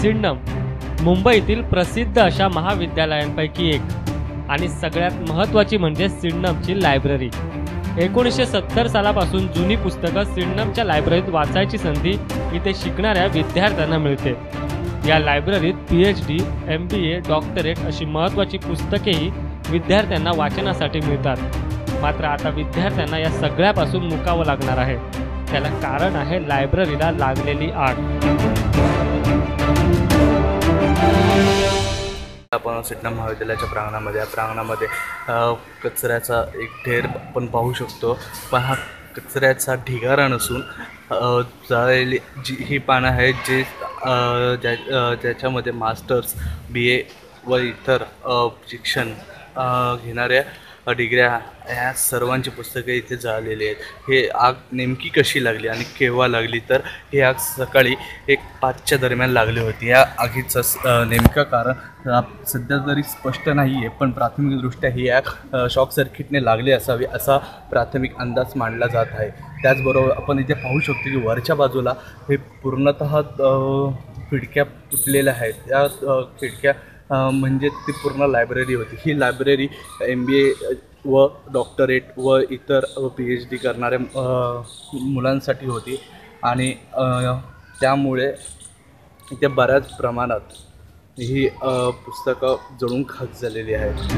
सिडनम मुंबईतील प्रसिद्ध अशा महाविद्यालयांपैकी एक आणि सगळ्यात महत्त्वाची म्हणजे सिडनमची लायब्ररी। 1970 सालापासून जुनी पुस्तकं सिडनमच्या लायब्ररीत वाचायची संधी इथे शिकणाऱ्या विद्यार्थ्यांना मिळते। या लायब्ररीत PhD, MBA, डॉक्टरेट अशी महत्त्वाची पुस्तकेही विद्यार्थ्यांना वाचनासाठी मिळतात। मात्र आता विद्यार्थ्यांना या सगळ्यापासून मुकावं लागणार आहे। त्याला कारण आहे लायब्ररीला लागलेली आग। आपण सिडनम महाविद्यालयाच्या प्रांगणामध्ये कचऱ्याचा एक ढेर आपण पाहू शकतो। पण हा कचऱ्याचा ढिगारा नसून जाळलेली जी ही पानं आहेत जे ज्याच्यामध्ये मास्टर्स, BA व इतर शिक्षण घेणाऱ्या डिग्र्या ह्या सर्वांची पुस्तके इथे जाळलेली आहेत। हे आग नेमकी कशी लागली आणि केव्हा लागली, तर ही आग सकाळी 1-5च्या दरम्यान लागली होती। या आगीचं नेमकं कारण सध्या तरी स्पष्ट नाही आहे, पण प्राथमिकदृष्ट्या ही आग शॉक सर्किटने लागली असावी असा प्राथमिक अंदाज मांडला जात आहे। त्याचबरोबर आपण इथे पाहू शकतो की वरच्या बाजूला हे पूर्णतः खिडक्या तुटलेल्या आहेत। या खिडक्या म्हणजे ती पूर्ण लायब्ररी होती। ही लायब्ररी MBA व डॉक्टरेट व इतर PhD करणाऱ्या मुलांसाठी होती आणि त्यामुळे इथे बऱ्याच प्रमाणात ही पुस्तकं जळून खाक झालेली आहेत।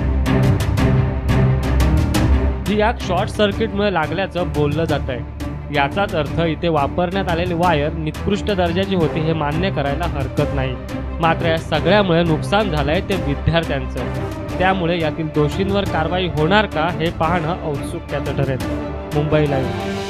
ही आग शॉर्ट सर्किटमुळे लागल्याचं बोललं जात आहे। याचाच अर्थ इथे वापरण्यात आलेली वायर निकृष्ट दर्जाची होती हे मान्य करायला हरकत नाही। मात्र या सगळ्यामुळे नुकसान झालंय ते विद्यार्थ्यांचं। त्यामुळे यातील दोषींवर कारवाई होणार का हे पाहणं औत्सुक्याचं ठरेल। मुंबई लाईव्ह।